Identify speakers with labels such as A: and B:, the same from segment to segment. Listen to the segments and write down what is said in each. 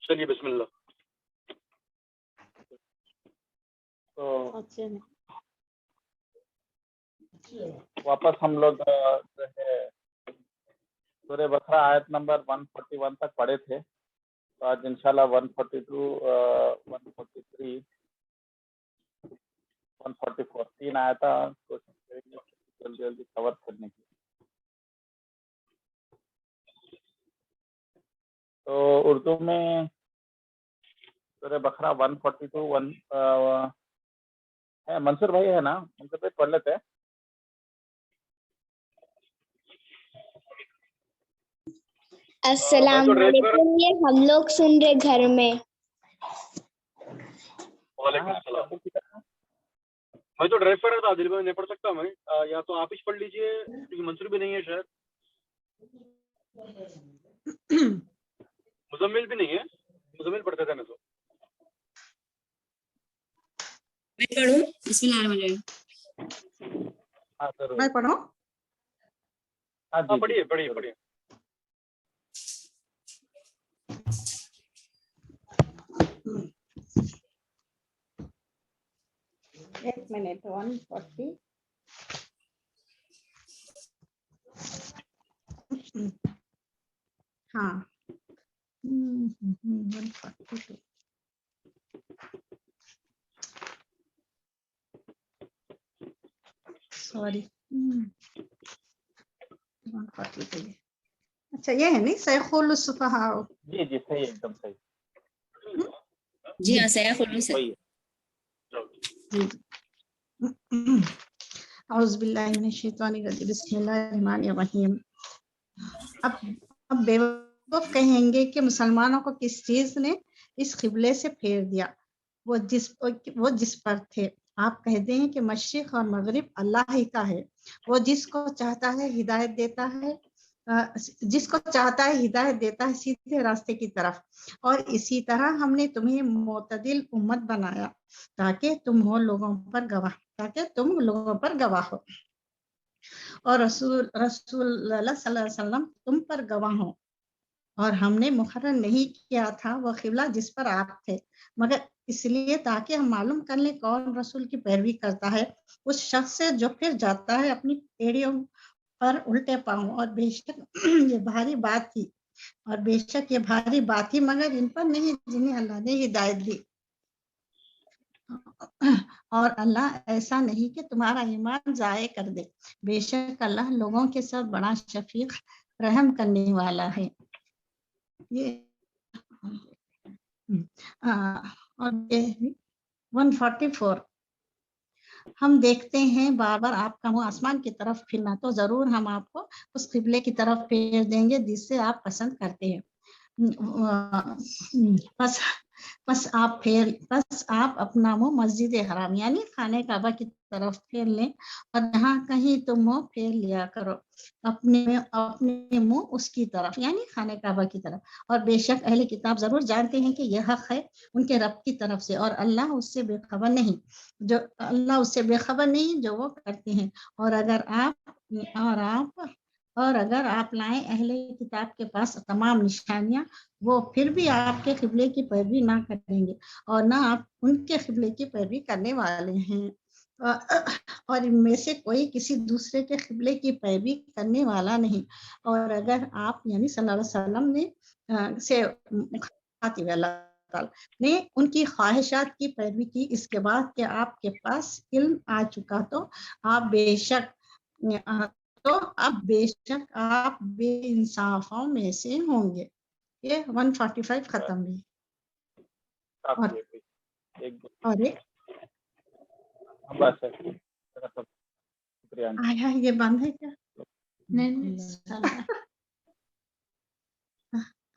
A: چلیے بسم اللہ.
B: تو واپس ہم لوگ جو ہے سورہ بقرہ آیت نمبر 141 تک پڑھے تھے. تو آج انشاءاللہ 142 143 144 تین آیتیں کوشش کریں گے جلدی جلدی کور کرنے کی. تو اردو میں سورہ بقرہ 142 ہے. منصور بھائی ہے نا؟ منصور بھائی پڑھ لیتے ہیں.
C: السلام علیکم. یہ ہم لوگ سن رہے گھر میں.
A: وعلیکم السلام. میں تو ڈرائیو کر رہا تھا عادل بھائی, نہیں پڑھ سکتا میں, یا تو آپ ہی پڑھ لیجئے کیونکہ منصور بھی نہیں ہے, شاید مزمل بھی نہیں ہے. مزمل پڑھتے تھے میں تو.
D: میں پڑھوں؟ بسم اللہ الرحمن الرحیم.
B: میں پڑھوں؟
A: ہاں پڑھیے پڑھیے پڑھیے.
E: ایک منٹ. 140 ہاں 142 سوری 142. اچھا یہ ہے نہیں سیخول الصفہاء.
B: جی جی صحیح, ایک دم صحیح.
D: جی ہاں سیاح خلوص ہے.
E: اعوذ باللہ من الشیطان الرجیم. بسم اللہ الرحمن الرحیم. اب بیوقوف کہیں گے کہ مسلمانوں کو کس چیز نے اس قبلے سے پھیر دیا, وہ جس پر تھے. آپ کہہ دیں کہ مشرق اور مغرب اللہ ہی کا ہے. وہ جس کو چاہتا ہے ہدایت دیتا ہے سیدھے راستے کی طرف. اور اسی طرح ہم نے تمہیں معتدل امت بنایا تاکہ تم لوگوں پر گواہ ہو, اور رسول اللہ صلی اللہ علیہ وسلم تم پر گواہ ہو. اور ہم نے مقرر نہیں کیا تھا وہ قبلہ جس پر آپ تھے, مگر اس لیے تاکہ ہم معلوم کر لیں کون رسول کی پیروی کرتا ہے اس شخص سے جو پھر جاتا ہے اپنی ایڑیوں پر الٹے پاؤں. اور بے شک یہ بھاری بات تھی مگر ان پر نہیں جنہیں اللہ نے ہدایت دی. اور اللہ ایسا نہیں کہ تمہارا ایمان ضائع کر دے. بے شک اللہ لوگوں کے ساتھ بڑا شفیق رحم کرنے والا ہے. یہ اور 144 ہم دیکھتے ہیں بار بار آپ کا منہ آسمان کی طرف پھرنا, تو ضرور ہم آپ کو اس قبلے کی طرف پھیر دیں گے جس سے آپ پسند کرتے ہیں. بس آپ اپنا منہ مسجد حرام یعنی خانہ کعبہ کی طرف پھیر لیں, اور جہاں کہیں تو منہ پھیر لیا کرو اپنے منہ اس کی طرف یعنی خانہ کعبہ کی طرف. اور بے شک اہل کتاب ضرور جانتے ہیں کہ یہ حق ہے ان کے رب کی طرف سے, اور اللہ اس سے بے خبر نہیں جو وہ کرتے ہیں. اور اگر آپ لائیں اہل کتاب کے پاس تمام نشانیاں, وہ پھر بھی آپ کے قبلے کی پیروی نہ کریں گے اور نہ آپ ان کے قبلے کی پیروی کرنے والے ہیں. اور ان میں سے کوئی کسی دوسرے کے قبلے کی پیروی کرنے والا نہیں. اور اگر آپ یعنی صلی اللہ علیہ وسلم نے ان کی خواہشات کی پیروی کی اس کے بعد کہ آپ کے پاس علم آ چکا, تو اب بے شک آپ بے انصافوں میں سے ہوں گے. یہ 145 ختم ہوئی. اور یہ بند ہے کیا؟ نہیں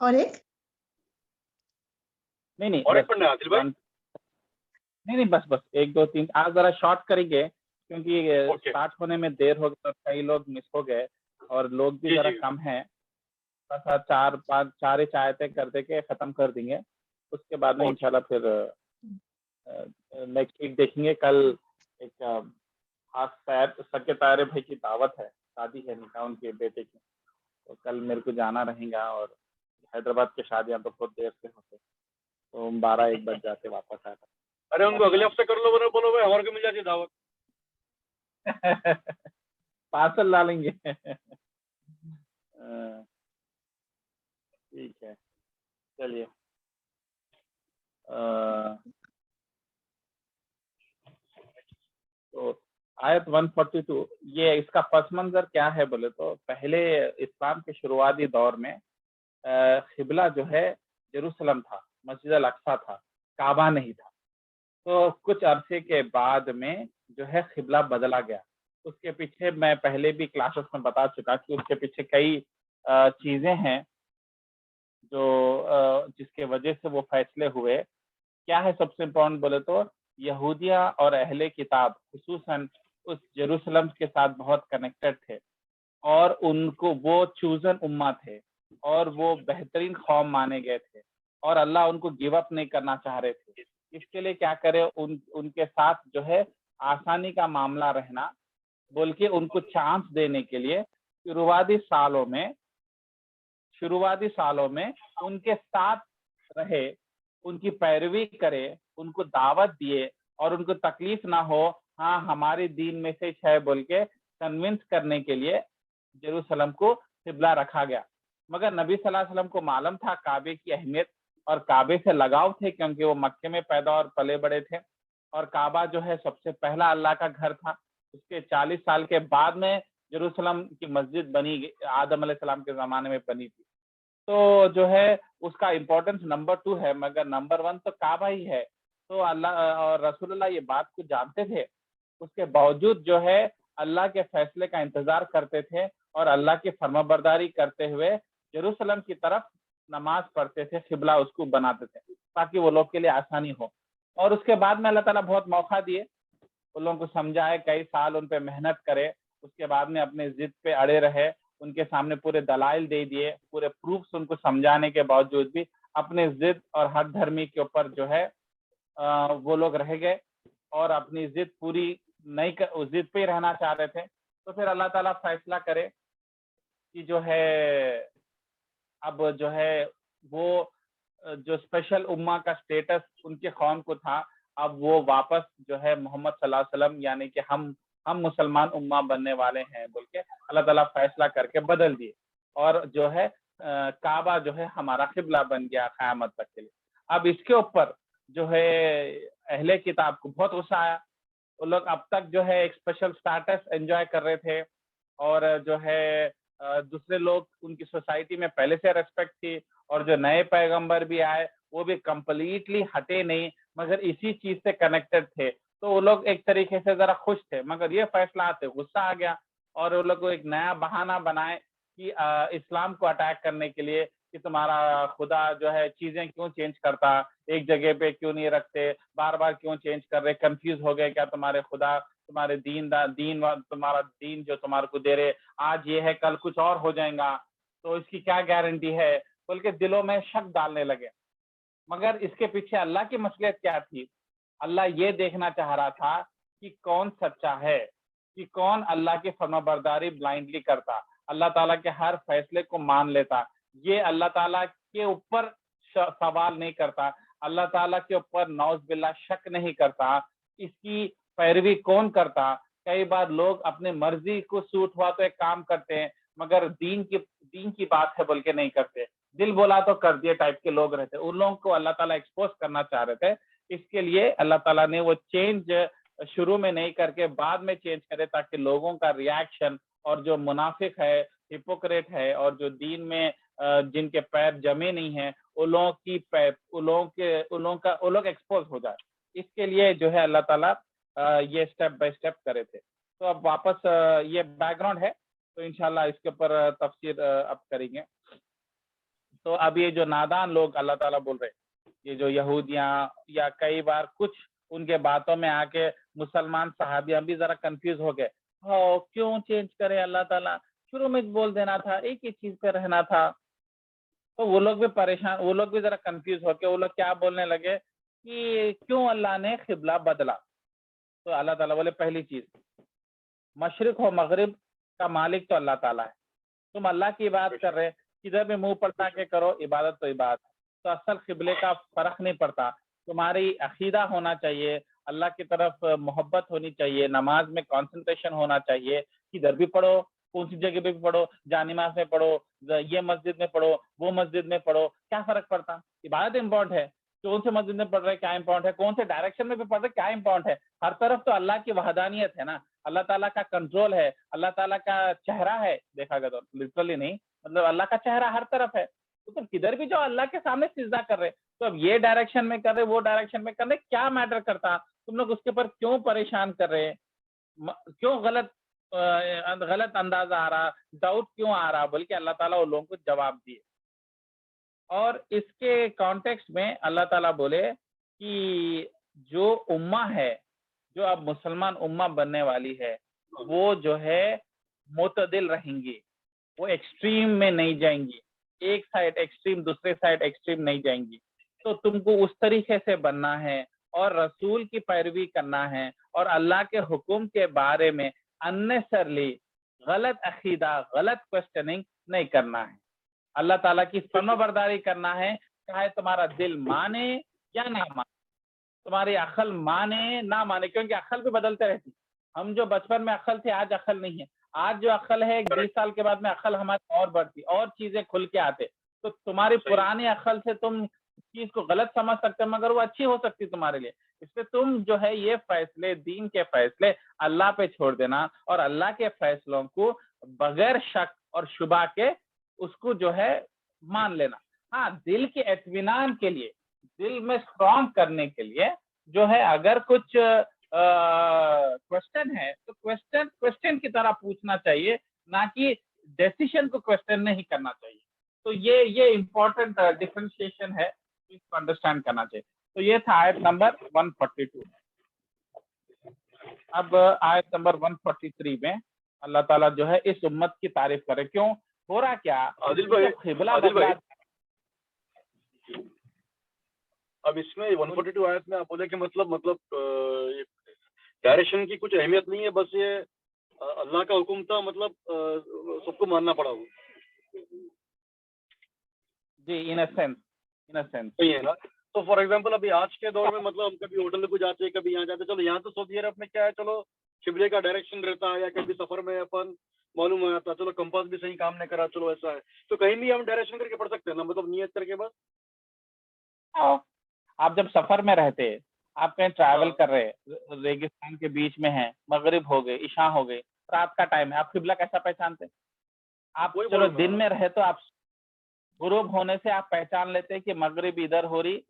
E: اور ایک
B: نہیں
A: اور ایک پڑھنا عادل بھائی.
B: نہیں بس 1 2 3 آپ ذرا شارٹ کریں گے کیونکہ اسٹارٹ ہونے میں دیر ہو گئی اور کئی لوگ مس ہو گئے اور لوگ بھی ذرا کم ہیں. بس 4 آیتیں کر دے کے ختم کر دیں گے. اس کے بعد میں انشاءاللہ پھر نیکسٹ ویک دیکھیں گے. کل ایک خاص سکے طاہر بھائی کی دعوت ہے, شادی ہے, نکاح ان کے بیٹے کی, تو کل میرے کو جانا رہے گا. اور حیدرآباد کی شادیاں تو بہت دیر سے ہوتے ہیں. तो 12-1 बज जाते वापस आते।
A: अरे उनको अगले हफ्ते कर लो, बोलो भाई हमारे को मिल जाती है दावत।
B: पार्सल डालेंगे। ठीक है, चलिए। तो आयत 142, ये इसका पस मंजर क्या है बोले तो, पहले इस्लाम के शुरुआती दौर में क़िबला जो है जेरूसलम था, मस्जिद अल अक्सा था, काबा नहीं था। तो कुछ अरसे के बाद में जो है क़िबला बदला गया। उसके पीछे मैं पहले भी क्लासेस में बता चुका कि उसके पीछे कई चीज़ें हैं जो जिसके वजह से वो फैसले हुए। क्या है सबसे इम्पोर्टेंट बोले तो, यहूदिया और अहले किताब खुसूसन उस जेरूसलम के साथ बहुत कनेक्टेड थे और उनको वो चूजन उम्मा थे और वो बेहतरीन कौम माने गए थे और अल्लाह उनको गिव अप नहीं करना चाह रहे थे। इसके लिए क्या करे, उनके साथ जो है आसानी का मामला रहना बोल के उनको चांस देने के लिए शुरुआती सालों में उनके साथ रहे, उनकी पैरवी करे, उनको दावत दिए और उनको तकलीफ ना हो, हाँ हमारे दीन में से है बोल के कन्विंस करने के लिए जेरूसलम को क़िबला रखा गया। मगर नबी सल्लल्लाहु अलैहि वसल्लम को मालूम था काबे की अहमियत और काबे से लगाव थे, क्योंकि वो मक्के में पैदा और पले बड़े थे और काबा जो है सबसे पहला अल्लाह का घर था। उसके 40 साल के बाद में जेरूसलम की मस्जिद बनी, आदम अलैहिस्सलाम के ज़माने में बनी थी। तो जो है उसका इम्पोर्टेंस नंबर 2 है, मगर नंबर 1 तो काबा ही है। तो अल्लाह और रसूलुल्लाह ये बात को जानते थे, उसके बावजूद जो है अल्लाह के फैसले का इंतजार करते थे और अल्लाह की फरमाबरदारी करते हुए जेरूसलम की तरफ नमाज पढ़ते थे, क़िबला उसको बनाते थे ताकि वो लोग के लिए आसानी हो। और उसके बाद में अल्लाह ताला बहुत मौका दिए, उन लोगों को समझाए, कई साल उन पे मेहनत करे, उसके बाद में अपने जिद पे अड़े रहे, उनके सामने पूरे दलाइल दे दिए, पूरे प्रूफ्स उनको समझाने के बावजूद भी अपने जिद और हक धर्मी के ऊपर जो है वो लोग रह गए और अपनी जिद पूरी नहीं कर, उस जिद पे ही रहना चाह रहे थे। तो फिर अल्लाह ताला फैसला करे कि जो है अब जो है वो जो स्पेशल उम्मा का स्टेटस उनके कौम को था, अब वो वापस जो है मोहम्मद सल्लल्लाहु अलैहि वसल्लम यानी कि हम मुसलमान उम्मा बनने वाले हैं बोल के अल्लाह ताला फैसला करके बदल दिए और जो है काबा जो है हमारा क़िबला बन गया क़यामत तक के लिए। अब इसके ऊपर जो है अहले किताब को बहुत गुस्सा आया। वो लोग अब तक जो है एक स्पेशल स्टेटस एंजॉय कर रहे थे और जो है दूसरे लोग उनकी सोसाइटी में पहले से रेस्पेक्ट थी और जो नए पैगंबर भी आए वो भी कंप्लीटली हटे नहीं, मगर इसी चीज से कनेक्टेड थे। तो वो लोग एक तरीके से जरा खुश थे, मगर ये फैसला आते गुस्सा आ गया और वो लोग को एक नया बहाना बनाए कि इस्लाम को अटैक करने के लिए कि तुम्हारा खुदा जो है चीजें क्यों चेंज करता, एक जगह पे क्यों नहीं रखते, बार बार क्यों चेंज कर रहे, कंफ्यूज हो गए क्या तुम्हारे खुदा, तुम्हारे तुम्हारा दीन जो तुम्हारे को दे रहे आज ये है कल कुछ और हो जाएगा, तो इसकी क्या गारंटी है बोल के दिलों में शक डालने लगे। मगर इसके पीछे अल्लाह की मसलियत क्या थी? अल्लाह ये देखना चाह रहा था कि कौन सच्चा है, कि कौन अल्लाह की फरमाबरदारी ब्लाइंडली करता, अल्लाह ताला के हर फैसले को मान लेता, ये अल्लाह ताला के ऊपर सवाल नहीं करता, अल्लाह ताला के ऊपर नौज बिल्ला शक नहीं करता, इसकी पैरवी कौन करता। कई बार लोग अपने मर्जी को सूट हुआ तो एक काम करते हैं, मगर दीन की बात है बोल के नहीं करते, दिल बोला तो कर दिए टाइप के लोग रहते। उन लोगों को अल्लाह ताला एक्सपोज करना चाह रहे थे, इसके लिए अल्लाह ताला ने वो चेंज शुरू में नहीं करके बाद में चेंज करे ताकि लोगों का रिएक्शन और जो मुनाफिक है, हिपोक्रेट है और जो दीन में जिनके पैर जमे नहीं है उन लोग एक्सपोज हो जाए। इसके लिए जो है अल्लाह ताला ये स्टेप बाय स्टेप करे थे। तो अब वापस ये बैकग्राउंड है, तो इंशाल्लाह इसके ऊपर तफसीर अब करेंगे। तो अब ये जो नादान लोग अल्लाह ताला बोल रहे, ये जो यहूदियाँ या कई बार कुछ उनके बातों में आके मुसलमान सहाबियाँ भी जरा कंफ्यूज हो गए, क्यों चेंज करे अल्लाह ताला, शुरू में बोल देना था, एक ही चीज पे रहना था। तो वो लोग भी परेशान, वो लोग भी जरा कंफ्यूज होके वो लोग क्या बोलने लगे कि क्यों अल्लाह ने क़िबला बदला। तो अल्लाह ताला बोले पहली चीज, मशरिक हो मगरिब का मालिक तो अल्लाह ताला है, तुम अल्लाह की इबादत कर रहे, किधर भी मुंह पलटा के करो, इबादत तो इबादत है। تو اصل قبلے کا فرق نہیں پڑتا. تمہاری عقیدہ ہونا چاہیے, اللہ کی طرف محبت ہونی چاہیے, نماز میں کانسنٹریشن ہونا چاہیے, کدھر بھی پڑھو, کون سی جگہ پہ بھی پڑھو, جا نماز میں پڑھو, یہ مسجد میں پڑھو, وہ مسجد میں پڑھو, کیا فرق پڑتا؟ عبادت امپورٹنٹ ہے, کون سے مسجد میں پڑھ رہے کیا امپورٹنٹ ہے, کون سے ڈائریکشن میں بھی پڑھ رہے کیا امپورٹنٹ ہے. ہر طرف تو اللہ کی وحدانیت ہے نا, اللہ تعالیٰ کا کنٹرول ہے, اللہ تعالیٰ کا چہرہ ہے, دیکھا گیا تو لٹرلی نہیں, مطلب اللہ کا چہرہ ہر طرف ہے. تو تم کدھر بھی جو اللہ کے سامنے سجدہ کر رہے, تو اب یہ ڈائریکشن میں کر رہے, وہ ڈائریکشن میں کر رہے, کیا میٹر کرتا؟ تم لوگ اس کے اوپر کیوں پریشان کر رہے, کیوں غلط اندازہ آ رہا, ڈاؤٹ کیوں آ رہا, بلکہ اللہ تعالیٰ وہ لوگوں کو جواب دیے. اور اس کے کانٹیکسٹ میں اللہ تعالیٰ بولے کہ جو امہ ہے, جو اب مسلمان امہ بننے والی ہے, وہ جو ہے معتدل رہیں گی, وہ ایکسٹریم میں نہیں جائیں گی, ایک سائڈ ایکسٹریم دوسرے سائڈ ایکسٹریم نہیں جائیں گی. تو تم کو اس طریقے سے بننا ہے اور رسول کی پیروی کرنا ہے, اور اللہ کے حکم کے بارے میں انیسرلی غلط عقیدہ, غلط کوشچننگ نہیں کرنا ہے. اللہ تعالیٰ کی فرما برداری کرنا ہے, چاہے تمہارا دل مانے یا نہ مانے, تمہاری عقل مانے نہ مانے, کیونکہ عقل بھی بدلتے رہتی. ہم جو بچپن میں عقل تھے, آج عقل نہیں ہے. آج جو عقل ہے 20 سال کے بعد میں عقل ہماری اور بڑھتی, اور چیزیں کھل کے آتے. تو تمہاری پرانی عقل سے تم چیز کو غلط سمجھ سکتے, مگر وہ اچھی ہو سکتی تمہارے لیے. اس پہ تم جو ہے یہ فیصلے, دین کے فیصلے اللہ پہ چھوڑ دینا, اور اللہ کے فیصلوں کو بغیر شک اور شبہ کے اس کو جو ہے مان لینا. ہاں, دل کے اطمینان کے لیے, دل میں اسٹرانگ کرنے کے لیے جو ہے, اگر کچھ کوشچن ہے تو کوشچن کی طرح پوچھنا چاہیے, نہ کہ ڈیسیشن کو کوشچن نہیں کرنا چاہیے. تو یہ امپورٹنٹ ڈفرینشیشن ہے, اس کو انڈرسٹینڈ کرنا چاہیے. تو یہ تھا آیت نمبر 142. اب آیت نمبر 143 میں اللہ تعالیٰ جو ہے اس امت کی تعریف کرے. کیوں ہو رہا کیا؟
A: عادل بھائی,
B: قبلہ
A: اب اس میں 142 آیت میں آپ بولے کہ مطلب ڈائریکشن کی کچھ اہمیت نہیں ہے, بس یہ اللہ کا حکم تھا, مطلب سب کو ماننا پڑا. وہ
B: جی ان سینس
A: صحیح ہے نا. تو فار ایگزامپل ابھی آج کے دور میں مطلب ہم کبھی ہوٹل کو جاتے ہیں, کبھی یہاں جاتے, چلو یہاں تو سعودی عرب میں کیا ہے, چلو قبلے کا ڈائریکشن رہتا ہے, یا کبھی سفر میں اپن معلوم ہو جاتا, چلو کمپاس بھی صحیح کام نہیں کرا, چلو ایسا ہے, تو کہیں بھی ہم ڈائریکشن کر کے پڑھ سکتے ہیں نا, مطلب نیت کر کے. بس
B: آپ جب سفر میں رہتے, آپ کہیں ٹریول کر رہے, ریگستان کے بیچ میں ہیں, مغرب ہو گئے, عشاء ہو گئی, رات کا ٹائم ہے, آپ قبلہ کیسا پہچانتے؟ آپ چلو دن میں رہے تو آپ غروب ہونے سے آپ پہچان لیتے کہ مغرب ادھر ہو رہی,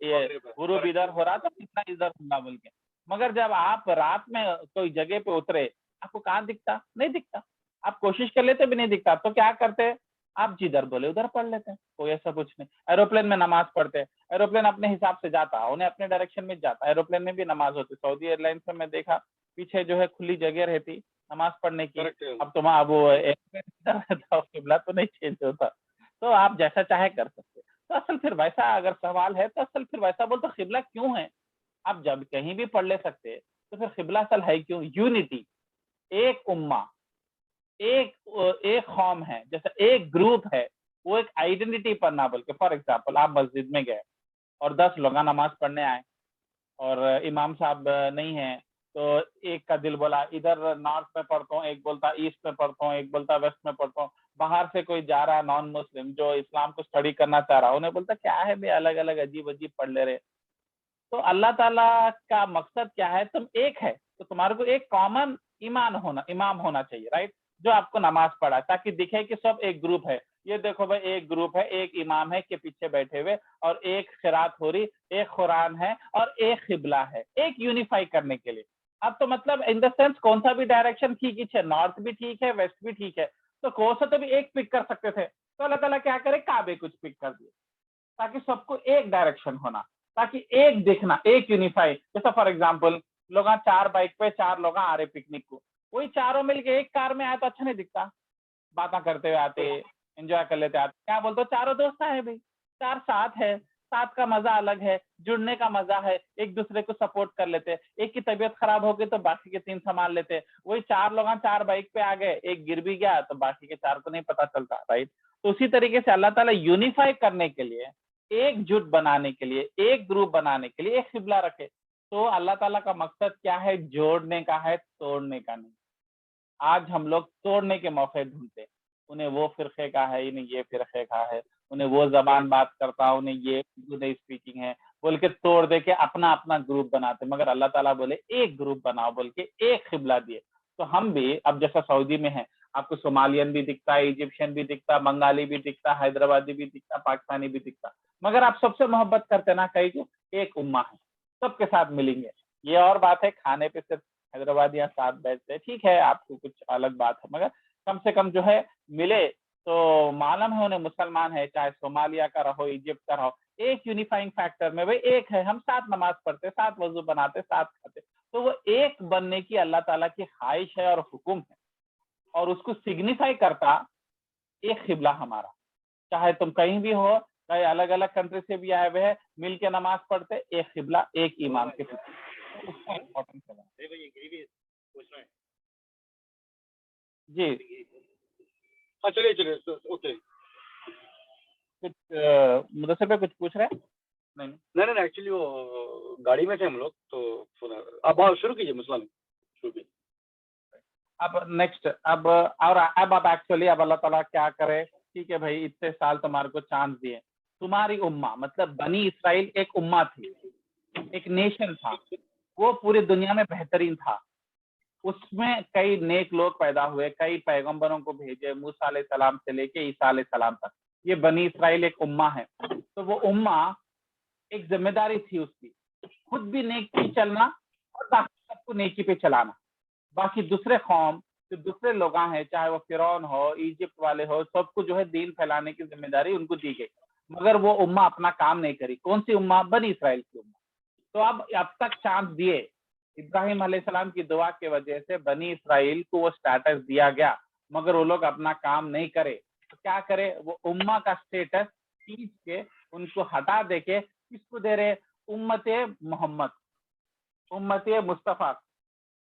B: غروب ادھر ہو رہا, تو کتنا ادھر ہوگا بول کے. مگر جب آپ رات میں کوئی جگہ پہ اترے, آپ کو کہاں دکھتا؟ نہیں دکھتا. آپ کوشش کر لیتے بھی نہیں دکھتا, تو کیا کرتے, آپ جدھر بولے ادھر پڑھ لیتے ہیں, کوئی ایسا کچھ نہیں. ایروپلین میں نماز پڑھتے, ایروپلین اپنے حساب سے جاتا, انہیں اپنے ڈائریکشن میں جاتا. ایروپلین میں بھی نماز ہوتی, سعودی ایئر لائنس میں دیکھا پیچھے جو ہے کھلی جگہ رہتی نماز پڑھنے کی. اب تم اب وہ قبلہ تو نہیں چینج ہوتا, تو آپ جیسا چاہے کر سکتے. تو اصل پھر ویسا اگر سوال ہے, تو اصل پھر ویسا بول تو قبلہ کیوں ہے؟ آپ جب کہیں بھی پڑھ لے سکتے, تو پھر قبلہ اصل ہے کیوں؟ یونٹی, ایک امہ, ایک قوم ہے, جیسا ایک گروپ ہے, وہ ایک آئیڈینٹی پر نہ بلکہ. فار ایگزامپل آپ مسجد میں گئے اور 10 لوگ نماز پڑھنے آئے, اور امام صاحب نہیں ہیں, تو ایک کا دل بولا ادھر نارتھ میں پڑھتا ہوں, ایک بولتا ایسٹ میں پڑھتا ہوں, ایک بولتا ویسٹ میں پڑھتا ہوں. باہر سے کوئی جا رہا نان مسلم جو اسلام کو اسٹڈی کرنا چاہ رہا, انہیں بولتا کیا ہے بھائی الگ الگ عجیب عجیب پڑھ لے رہے. تو اللہ تعالیٰ کا مقصد کیا ہے؟ تم ایک ہے, تو تمہارے کو ایک کامن امام ہونا چاہیے, رائٹ, جو آپ کو نماز پڑھا, تاکہ دکھے کہ سب ایک گروپ ہے. یہ دیکھو بھائی ایک گروپ ہے, ایک امام ہے کہ پیچھے بیٹھے ہوئے, اور ایک قرات ہو رہی, ایک قرآن ہے, اور ایک قبلہ ہے, ایک یونیفائی کرنے کے لیے. اب تو مطلب ان دا سینس کون سا بھی ڈائریکشن ٹھیک ہے, نارتھ بھی ٹھیک ہے, ویسٹ بھی ٹھیک ہے, تو کون سا تو بھی ایک پک کر سکتے تھے. تو اللہ تعالیٰ کیا کرے, کعبے کچھ پک کر دیے, تاکہ سب کو ایک ڈائریکشن ہونا, تاکہ ایک دیکھنا, ایک یونیفائی. جیسا فار ایگزامپل لوگ 4 بائک پہ 4 لوگ آ رہے پکنک کو, وہی چاروں مل کے ایک کار میں آئے تو اچھا نہیں دکھتا, باتیں کرتے ہوئے آتے, انجوائے کر لیتے آتے. کیا بولتے, چاروں دوست ہیں بھائی, 4 ساتھ ہے, ساتھ کا مزہ الگ ہے, جڑنے کا مزہ ہے, ایک دوسرے کو سپورٹ کر لیتے. ایک کی طبیعت خراب ہو گئی تو باقی کے 3 سنبھال لیتے. وہی 4 لوگ 4 بائک پہ آ گئے, ایک گر بھی گیا تو باقی کے 4 کو نہیں پتا چلتا, رائٹ. تو اسی طریقے سے اللہ تعالیٰ یونیفائی کرنے کے لیے ایک جٹ بنانے کے لیے, ایک گروپ بنانے کے لیے ایک قبلہ رکھے. تو اللہ تعالیٰ کا مقصد کیا ہے؟ جوڑنے کا ہے, توڑنے کا نہیں. آج ہم لوگ توڑنے کے موقع ڈھونڈتے, انہیں وہ فرقے کا ہے, انہیں یہ فرقے کا ہے, انہیں وہ زبان بات کرتا, انہیں یہ نہیں اسپیکنگ ہے بول کے توڑ دے کے اپنا اپنا گروپ بناتے. مگر اللہ تعالیٰ بولے ایک گروپ بناؤ بول کے ایک قبلہ دیے. تو ہم بھی اب جیسا سعودی میں ہیں, آپ کو صومالین بھی دکھتا ہے, ایجپشین بھی دکھتا, بنگالی بھی دکھتا, حیدرآبادی بھی دکھتا, پاکستانی بھی دکھتا, مگر آپ سب سے محبت کرتے نا, کہیں کہ ایک امہ ہے, سب کے ساتھ ملیں گے. یہ اور بات ہے کھانے پہ صرف حیدرآبادیاں ساتھ بیٹھتے, ٹھیک ہے آپ کو کچھ الگ بات ہے, مگر کم سے کم جو ہے ملے تو معلوم ہے انہیں مسلمان ہے, چاہے صومالیہ کا رہو, ایجپٹ کا رہو, ایک یونیفائنگ فیکٹر میں بھائی ایک ہے, ہم ساتھ نماز پڑھتے, ساتھ وضو بناتے, ساتھ کھاتے. تو وہ ایک بننے کی اللہ تعالیٰ کی خواہش ہے اور حکم ہے, اور اس کو سگنیفائی کرتا ایک قبلہ ہمارا. چاہے تم کہیں بھی ہو, چاہے الگ الگ کنٹری سے بھی آئے ہوئے ہیں, مل کے نماز پڑھتے, ایک قبلہ ایک امام کے پیچھے. جی
A: ہاں چلیے چلیے اوکے.
B: کچھ مدثر پہ کچھ پوچھ رہے ہیں؟
A: نہیں نہیں ایکچولی وہ گاڑی میں تھے ہم لوگ تو سنا. آپ شروع کیجیے مسئلہ میں, شروع کیجیے.
B: اب نیکسٹ اب آپ ایکچولی اب اللہ تعالیٰ کیا کرے, ٹھیک ہے بھائی اتنے سال تمہارے کو چانس دیے, تمہاری امہ مطلب بنی اسرائیل ایک امہ تھی, ایک نیشن تھا, وہ پوری دنیا میں بہترین تھا. اس میں کئی نیک لوگ پیدا ہوئے, کئی پیغمبروں کو بھیجے, موسیٰ علیہ السلام سے لے کے عیسیٰ علیہ السلام تک. یہ بنی اسرائیل ایک امہ ہے. تو وہ امہ ایک ذمہ داری تھی اس کی, خود بھی نیک پہ چلنا اور باقی سب کو نیکی پہ چلانا. باقی دوسرے قوم جو دوسرے لوگ ہیں, چاہے وہ فرعون ہو, ایجپٹ والے ہو, سب کو جو ہے دین پھیلانے کی ذمہ داری ان کو دی گئی, مگر وہ امہ اپنا کام نہیں کری. کون سی امہ؟ بنی اسرائیل کی امہ. تو اب تک چانس دیے, ابراہیم علیہ السلام کی دعا کی وجہ سے بنی اسرائیل کو وہ سٹیٹس دیا گیا, مگر وہ لوگ اپنا کام نہیں کرے. تو کیا کرے, وہ امہ کا سٹیٹس کھینچ کے ان کو ہٹا دے کے کس کو دے رہے؟ امت محمد, امت مصطفیٰ.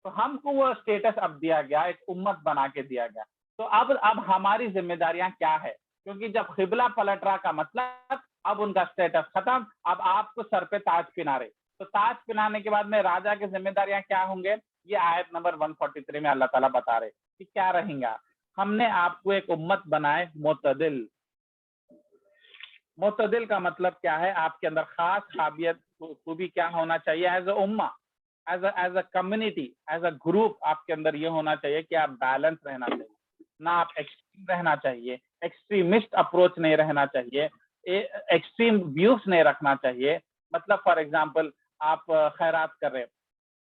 B: تو ہم کو وہ سٹیٹس اب دیا گیا, ایک امت بنا کے دیا گیا. تو اب ہماری ذمہ داریاں کیا ہے؟ کیونکہ جب قبلہ پلٹ رہا کا مطلب اب ان کا سٹیٹس ختم, اب آپ کو سر پہ تاج پہنا رہے. تو تاج پہنانے کے بعد میں راجا کی ذمہ داریاں کیا ہوں گے؟ یہ آیت نمبر 143 میں اللہ تعالیٰ بتا رہے کہ کیا رہیں گا. ہم نے آپ کو ایک امت بنائے معتدل. معتدل کا مطلب کیا ہے؟ آپ کے اندر خاص قابلیت خوبی کیا ہونا چاہیے؟ ایز اے امہ, as a community, as a group آپ کے اندر یہ ہونا چاہیے کہ آپ بیلنس رہنا چاہیے, نہ آپ ایکسٹریم رہنا چاہیے, ایکسٹریمسٹ اپروچ نہیں رہنا چاہیے, ایکسٹریم ویوز نہیں رکھنا چاہیے. مطلب فار ایگزامپل آپ خیرات کر رہے,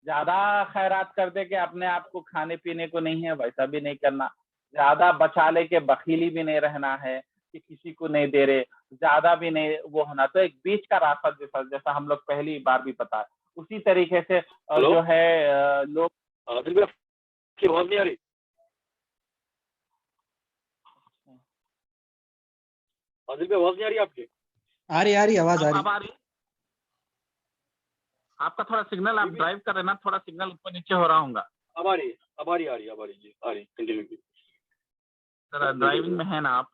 B: زیادہ خیرات کر دے کہ اپنے آپ کو کھانے پینے کو نہیں ہے, ویسا بھی نہیں کرنا. زیادہ بچا لے کے بخیلی بھی نہیں رہنا ہے کہ کسی کو نہیں دے رہے, زیادہ بھی نہیں وہ ہونا. تو ایک بیچ کا راستہ جیسا ہم لوگ پہلی بار بھی بتا, اسی طریقے سے جو ہے لوگ.
A: کی آواز نہیں آ رہی؟ عادل پہ آواز نہیں آ رہی آپ کی؟
F: آ رہی آواز آ رہی.
B: آپ کا تھوڑا سگنل, آپ ڈرائیو کر رہے نا, تھوڑا سگنل اوپر نیچے ہو رہا ہوں گا.
A: اب آ رہی جی, آ رہی کنٹینیو کی.
B: سر ڈرائیونگ میں ہے نا آپ,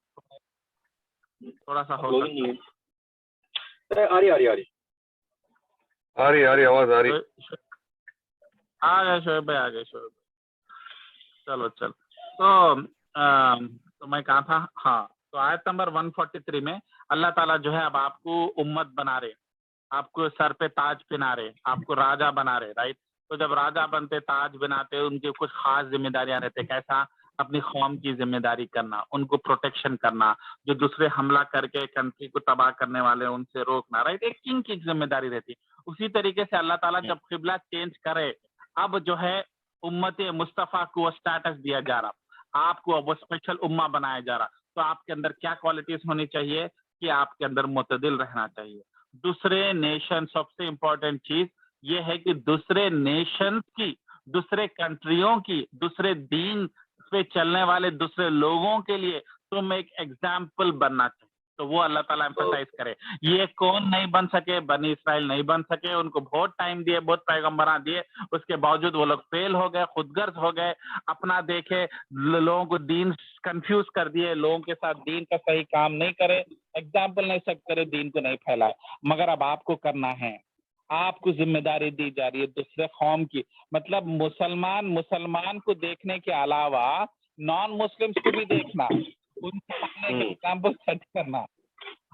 B: تھوڑا سا ہو سکتا.
A: آ رہی آواز آ رہی.
B: آ گئے شعیب بھائی, آ گئے شعیب بھائی. چلو تو میں کہا تھا, ہاں. تو آیت نمبر 143 میں اللہ تعالیٰ جو ہے اب آپ کو امت بنا رہے, آپ کو سر پہ تاج پہنا رہے, آپ کو راجا بنا رہے, رائٹ. تو جب راجا بنتے, تاج بناتے, ان کی کچھ خاص ذمہ داریاں رہتے. کیسا؟ اپنی قوم کی ذمہ داری کرنا, ان کو پروٹیکشن کرنا, جو دوسرے حملہ کر کے کنٹری کو تباہ کرنے والے ان سے روکنا, رائٹ. ایک کنگ کی ذمہ داری رہتی. اسی طریقے سے اللہ تعالیٰ جب قبلہ چینج کرے, اب جو ہے امت مصطفیٰ کو اسٹیٹس دیا جا رہا, آپ کو اب وہ اسپیشل امہ بنایا جا رہا. تو آپ کے اندر کیا کوالٹیز ہونی چاہیے کہ آپ کے اندر معتدل رہنا چاہیے. دوسرے نیشن, سب سے امپورٹنٹ چیز یہ ہے کہ دوسرے نیشن کی, دوسرے کنٹریوں کی, دوسرے دین پہ چلنے والے دوسرے لوگوں کے لیے تم ایک ایگزامپل بننا چاہیے. تو وہ اللہ تعالیٰ ایمفسائز کرے. یہ کون نہیں بن سکے؟ بنی اسرائیل نہیں بن سکے. ان کو بہت ٹائم دیے, بہت پیغمبران دیے, اس کے باوجود وہ لوگ فیل ہو گئے, خود غرض ہو گئے, اپنا دیکھے, لوگوں کو دین کنفیوز کر دیے, لوگوں کے ساتھ دین کا صحیح کام نہیں کرے. एग्जाम्पल नहीं सेट करे, दीन को नहीं फैलाए, मगर अब आपको करना है, आपको जिम्मेदारी दी जा रही है दूसरे कौम की, मतलब मुसलमान को देखने के अलावा नॉन मुस्लिम्स को भी देखना, उनके सामने एग्जाम्पल सेट करना,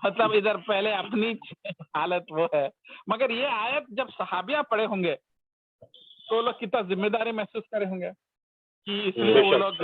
B: मतलब इधर पहले अपनी हालत वो है। मगर ये आयत जब सहाबिया पढ़े होंगे तो लोग कितना जिम्मेदारी महसूस करे होंगे कि इसलिए वो लोग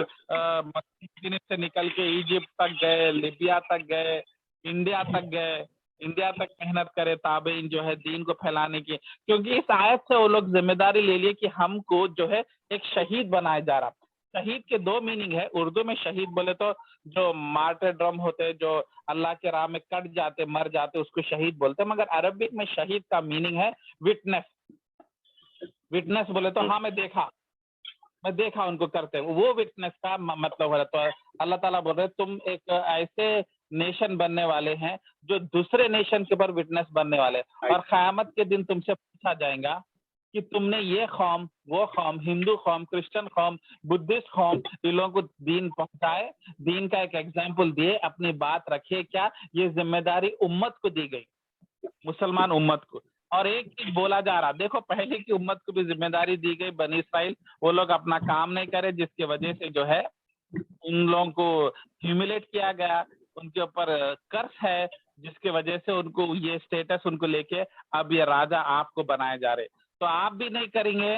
B: मक्का से निकल के इजिप्ट तक गए, लीबिया तक गए, इंडिया तक मेहनत करे ताबेइन जो है दीन को फैलाने की, क्योंकि इस आयत से वो लोग जिम्मेदारी ले लिए कि हमको जो है एक शहीद बनाया जा रहा। शहीद के दो मीनिंग है, उर्दू में शहीद बोले तो जो मार्टरडम होते, जो अल्लाह के राह में कट जाते, मर जाते, उसको शहीद बोलते, मगर अरबिक में शहीद का मीनिंग है विटनेस। विटनेस बोले तो हाँ मैं देखा उनको करते, वो विटनेस का मतलब हो रहा। तो अल्लाह ताला बोल रहे तुम एक ऐसे नेशन बनने वाले हैं जो दूसरे नेशन के ऊपर विटनेस बनने वाले, और क़यामत के दिन तुमसे पूछा जाएगा कि तुमने ये कौम, वो कौम, हिंदू कौम, क्रिश्चियन कौम, बुद्धिस्ट कौम, इन लोगों को दीन पहुंचाए, दीन का एक एग्जाम्पल दिए, अपनी बात रखिए। क्या ये जिम्मेदारी उम्मत को दी गई, मुसलमान उम्मत को। और एक चीज बोला जा रहा, देखो पहले की उम्मत को भी जिम्मेदारी दी गई, बनी इस्राइल, वो लोग अपना काम नहीं करे, जिसकी वजह से जो है उन लोगों को ह्यूमिलेट किया गया, उनके ऊपर कर्ज है, जिसके वजह से उनको ये स्टेटस उनको लेके अब ये राजा आपको बनाए जा रहे। तो आप भी नहीं करेंगे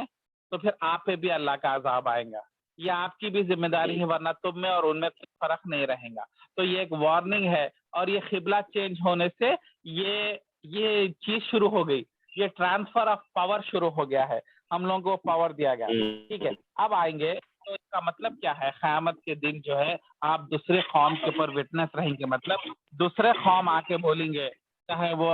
B: तो फिर आप पे भी अल्लाह का अजाब आएगा, ये आपकी भी जिम्मेदारी है, वरना तुम में और उनमें कुछ फर्क नहीं रहेगा। तो ये एक वार्निंग है, और ये खिबला चेंज होने से ये चीज शुरू हो गई, ये ट्रांसफर ऑफ पावर शुरू हो गया है, हम लोगों को पावर दिया गया। ठीक है, अब आएंगे तो इसका मतलब क्या है, क़यामत के दिन जो है आप दूसरे कौम के ऊपर विटनेस रहेंगे, मतलब दूसरे कौम आके बोलेंगे, चाहे वो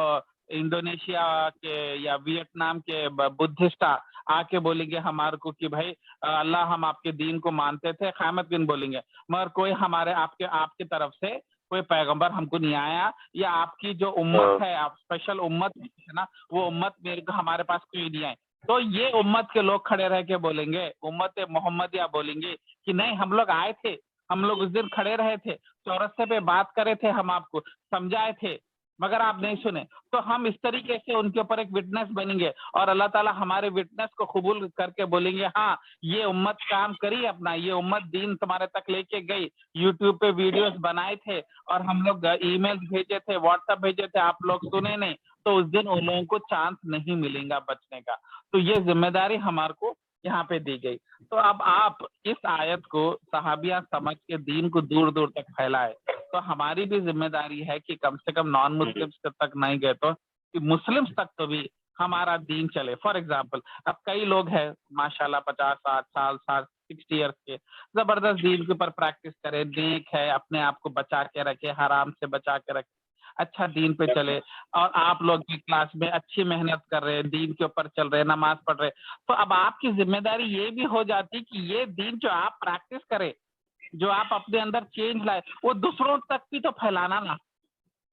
B: इंडोनेशिया के या वियतनाम के बुद्धिस्ट आके बोलेंगे हमारे को कि भाई अल्लाह हम आपके दीन को मानते थे, क़यामत दिन बोलेंगे, मगर कोई हमारे आपके तरफ से कोई पैगंबर हमको नहीं आया, या आपकी जो उम्मत है, आप स्पेशल उम्मत है ना, वो उम्मत मेरे को हमारे पास कोई नहीं आए। तो ये उम्मत के लोग खड़े रह के बोलेंगे, उम्मत मोहम्मदिया बोलेंगे कि नहीं हम लोग आए थे, हम लोग उस दिन खड़े रहे थे, चौरस्ते पे बात करे थे, हम आपको समझाए थे, मगर आप नहीं सुने। तो हम इस तरीके से उनके ऊपर एक विटनेस बनेंगे, और अल्लाह ताला हमारे विटनेस को कबूल करके बोलेंगे हाँ ये उम्मत काम करी अपना, ये उम्मत दीन तुम्हारे तक लेके गई, यूट्यूब पे वीडियोस बनाए थे, और हम लोग ईमेल भेजे थे, व्हाट्सएप भेजे थे, आप लोग सुने नहीं, तो उस दिन उन लोगों को चांस नहीं मिलेगा बचने का। तो ये जिम्मेदारी हमारे को यहाँ पे दी गई। तो अब आप इस आयत को सहाबिया समझ के दीन को दूर दूर तक फैलाए, तो हमारी भी जिम्मेदारी है कि कम से कम नॉन मुस्लिम्स तक नहीं गए तो कि मुस्लिम्स तक तो भी हमारा दीन चले। फॉर एग्जाम्पल अब कई लोग हैं माशाल्लाह 50-60 साल 60 ईयर्स के, जबरदस्त दीन के ऊपर प्रैक्टिस करे, नेक है, अपने आप को बचा के रखे, हराम से बचा के रखे, अच्छा दीन पे चले, और आप लोग की क्लास में अच्छी मेहनत कर रहे हैं, दीन के ऊपर चल रहे, नमाज पढ़ रहे, तो अब आपकी जिम्मेदारी ये भी हो जाती कि ये दीन जो आप प्रैक्टिस करें, जो आप अपने अंदर चेंज लाए, वो दूसरों तक भी तो फैलाना ना।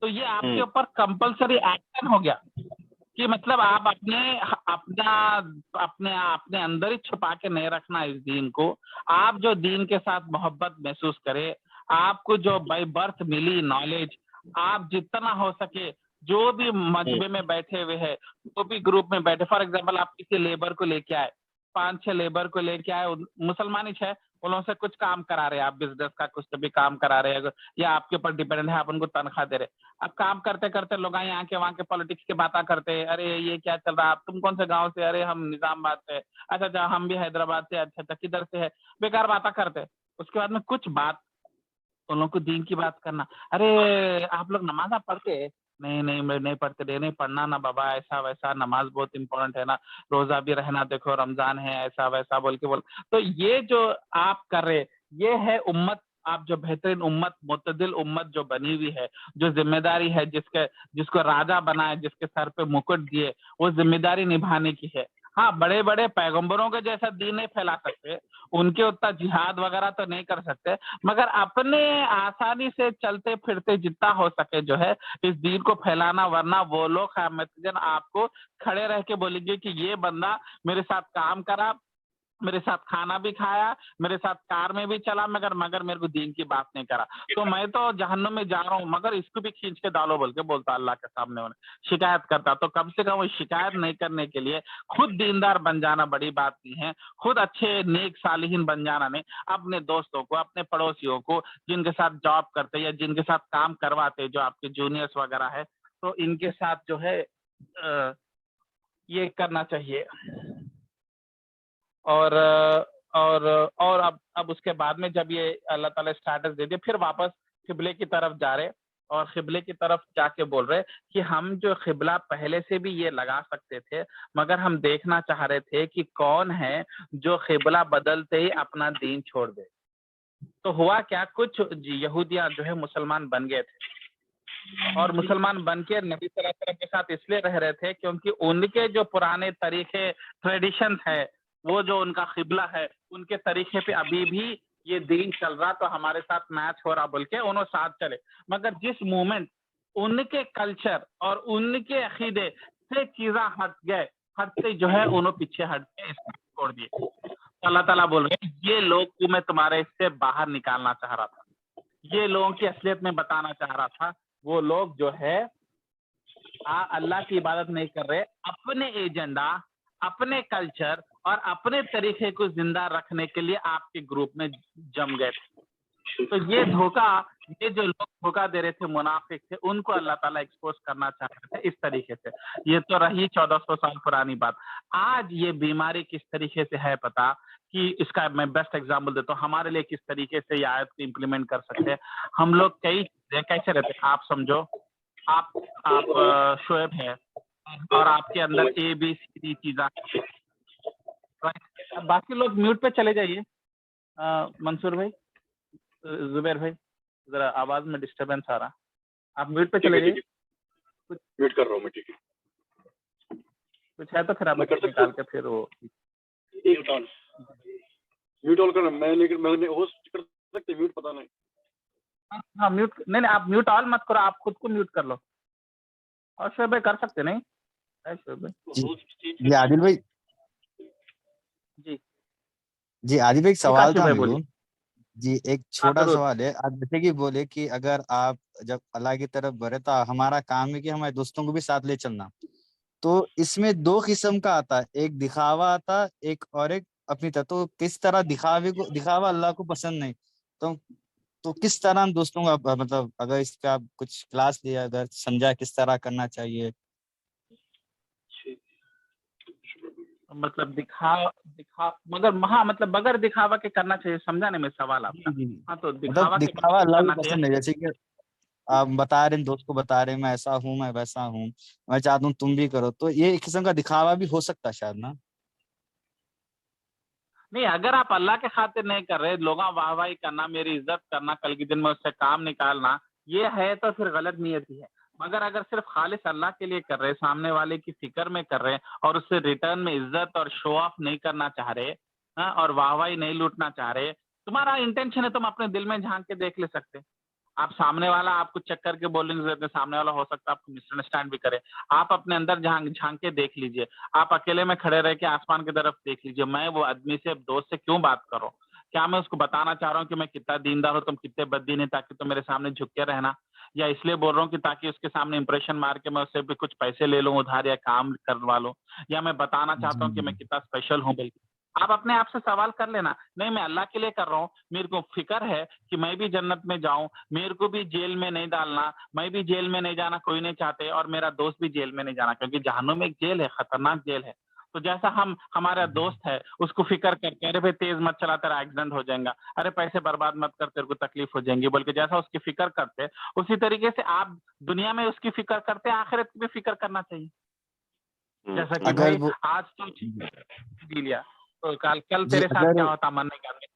B: तो ये आपके ऊपर कंपलसरी एक्शन हो गया कि मतलब आप अपने अंदर ही छुपा के नहीं रखना इस दीन को। आप जो दीन के साथ मोहब्बत महसूस करें, आपको जो बाय बर्थ मिली नॉलेज, आप जितना हो सके जो भी मजबे में बैठे हुए हैं, जो भी ग्रुप में बैठे, फॉर एग्जाम्पल आप किसी लेबर को लेके आए, 5-6 लेबर को लेके आए, मुसलमान ही है, उन लोगों से कुछ काम करा रहे हैं, आप बिजनेस का कुछ भी काम करा रहे हैं, या आपके ऊपर डिपेंडेंट है, आप उनको तनख्वाह दे रहे। अब काम करते करते लोग यहाँ के वहाँ के पॉलिटिक्स की बातें करते हैं, अरे ये क्या चल रहा है, तुम कौन से गांव से, अरे हम निजामाबाद से, अच्छा हम भी हैदराबाद से, अच्छा किधर से है, बेकार बातें करते। उसके बाद में कुछ बात उन लोग को दीन की बात करना, अरे आप लोग नमाज पढ़ते, नहीं पढ़ते, नहीं पढ़ना ना बाबा, ऐसा वैसा, नमाज बहुत इंपॉर्टेंट है ना, रोजा भी रहना, देखो रमजान है, ऐसा वैसा बोल के बोल। तो ये जो आप कर रहे, ये है उम्मत, आप जो बेहतरीन उम्मत, मुतदिल उम्मत जो बनी हुई है, जो जिम्मेदारी है, जिसको राजा बनाए, जिसके सर पे मुकुट दिए, वो जिम्मेदारी निभाने की है। हाँ, बड़े बड़े पैगंबरों के जैसा दीन नहीं फैला सकते, उनके उतना जिहाद वगैरह तो नहीं कर सकते, मगर अपने आसानी से चलते फिरते जितना हो सके जो है इस दीन को फैलाना, वरना वो लोग क़यामत के दिन आपको खड़े रह के बोलेंगे कि ये बंदा मेरे साथ काम करा, मेरे साथ खाना भी खाया, मेरे साथ कार में भी चला, मगर मेरे को दीन की बात नहीं करा, तो मैं तो जहन्नुम में जा रहा हूँ, मगर इसको भी खींच के डालो बोल के बोलता अल्लाह के सामने, उन्हें शिकायत करता। तो कम से कम वो शिकायत नहीं करने के लिए खुद दीनदार बन जाना बड़ी बात नहीं है, खुद अच्छे नेक सालिहीन बन जाना नहीं, अपने दोस्तों को, अपने पड़ोसियों को, जिनके साथ जॉब करते या जिनके साथ काम करवाते, जो आपके जूनियर्स वगैरह है, तो इनके साथ जो है ये करना चाहिए। और अब उसके बाद में जब ये अल्लाह ताला स्टेटस दे दिया, फिर वापस खिबले की तरफ जा रहे, और खिबले की तरफ जाके बोल रहे कि हम जो खिबला पहले से भी ये लगा सकते थे, मगर हम देखना चाह रहे थे कि कौन है जो खिबला बदलते ही अपना दीन छोड़ दे। तो हुआ क्या, कुछ यहूदियां जो है मुसलमान बन गए थे, और मुसलमान बन के नबी सल्लल्लाहु अलैहि वसल्लम के साथ इसलिए रह रहे थे क्योंकि उनके जो पुराने तरीके, ट्रेडिशन है, वो जो उनका खिबला है, उनके तरीके पे अभी भी ये दीन चल रहा, तो हमारे साथ मैच हो रहा बोल के उन्होंने साथ चले। मगर जिस मोमेंट उनके कल्चर और उनके अकीदे से चीज़ा हटते जो है उन्होंने पीछे हट के इसको छोड़ दिए। अल्लाह ताला बोल रहे हैं ये लोग को मैं तुम्हारे इससे बाहर निकालना चाह रहा था, ये लोगों की असलियत में बताना चाह रहा था। वो लोग जो है अल्लाह की इबादत नहीं कर रहे, अपने एजेंडा, अपने कल्चर और अपने तरीके को जिंदा रखने के लिए आपके ग्रुप में जम गए थे। तो ये धोखा, ये जो लोग धोखा दे रहे थे, मुनाफिक थे, उनको अल्लाह ताला एक्सपोज करना चाह रहे थे इस तरीके से। ये तो रही 1400 साल पुरानी बात। आज ये बीमारी किस तरीके से है पता, कि इसका मैं बेस्ट एग्जांपल देता हूँ हमारे लिए किस तरीके से ये आयत को इम्प्लीमेंट कर सकते हैं। हम लोग कई कैसे रहते हैं, आप समझो, आप शोएब है और आपके अंदर ABCD चीज़ा, बाकी लोग म्यूट पे चले जाइए। मंसूर भाई, जुबैर भाई, जरा आवाज में डिस्टरबेंस आ रहा, आप म्यूट पे चले जाइए।
A: म्यूट कर रहा हूँ मैं, ठीक है।
B: कुछ है तो फिर आप निकाल के फिर वो
A: म्यूट ऑल करना, मैं होस्ट कर सकते, म्यूट पता नहीं।
B: हाँ म्यूट नहीं, आप म्यूट ऑल मत करो, आप खुद को म्यूट कर लो। और शोएब भाई कर सकते नहीं? शोएब भाई
F: जी आदिल भाई, जी आदिल भाई, एक सवाल था मेरे को जी, एक छोटा सवाल है। आप जैसे कि बोले कि अगर आप जब अल्लाह की तरफ बढ़े तो हमारा काम है कि हमारे दोस्तों को भी साथ ले चलना, तो इसमें 2 किस्म का आता है, एक दिखावा आता है, एक अपनी तरह। तो किस तरह दिखावा अल्लाह को पसंद नहीं, तो किस तरह हम दोस्तों का मतलब, अगर इस पे आप कुछ क्लास लिया, अगर समझा किस तरह करना चाहिए।
B: मतलब मगर हाँ, मतलब बगैर दिखावा के करना चाहिए, समझा नहीं मैं सवाल आपका। हाँ तो दिखावा
F: अल्लाह को पसंद है, जैसे कि आप बता रहे हैं, दोस्त को बता रहे हैं मैं ऐसा हूँ, मैं वैसा हूँ, मैं चाहता हूँ तुम भी करो, तो ये एक किस्म का दिखावा भी हो सकता है शायद ना।
B: नहीं, अगर आप अल्लाह के खातिर नहीं कर रहे, लोगों वाहवाही करना, मेरी इज्जत करना, कल के दिन में उससे काम निकालना, ये है तो फिर गलत नियति है। मगर अगर सिर्फ खालिस अल्लाह के लिए कर रहे, सामने वाले की फिक्र में कर रहे और उससे रिटर्न में इज्जत और शो ऑफ नहीं करना चाह रहे, और वाहवाही नहीं लूटना चाह रहे, तुम्हारा इंटेंशन है, तुम अपने दिल में झांक के देख ले सकते। आप सामने वाला आपको चेक करके बोलने की, सामने वाला हो सकता है आपको मिसअंडरस्टैंड भी करे। आप अपने अंदर झांक के देख लीजिए। आप अकेले में खड़े रह के आसमान की तरफ देख लीजिए, मैं वो आदमी से, दोस्त से क्यों बात करूं? क्या मैं उसको बताना चाह रहा हूँ कि मैं कितना दीनदार हूँ, तुम कितने बददीन है, ताकि तुम मेरे सामने झुक के रहना, या इसलिए बोल रहा हूँ कि ताकि उसके सामने इंप्रेशन मार के मैं उससे भी कुछ पैसे ले लूं उधार या काम करवा लूं, या मैं बताना चाहता हूँ कि मैं कितना स्पेशल हूँ? बल्कि आप अपने आप से सवाल कर लेना, नहीं मैं अल्लाह के लिए कर रहा हूँ, मेरे को फिक्र है कि मैं भी जन्नत में जाऊं, मेरे को भी जेल में नहीं डालना, मैं भी जेल में नहीं जाना, कोई नहीं चाहते, और मेरा दोस्त भी जेल में नहीं जाना, क्योंकि जहन्नुम एक जेल है, खतरनाक जेल है। तो जैसा हमारा दोस्त है, उसको फिक्र करके, अरे भाई तेज मत चला, तेरा एक्सीडेंट हो जाएगा, अरे पैसे बर्बाद मत कर, तेरे को तकलीफ हो जाएंगी, बल्कि जैसा उसकी फिक्र करते, उसी तरीके से आप दुनिया में उसकी फिक्र करते, आखिरत की भी फिक्र करना चाहिए। जैसा कि भाई आज तो जी लिया, तो कल तेरे साथ क्या होता मन नहीं करने।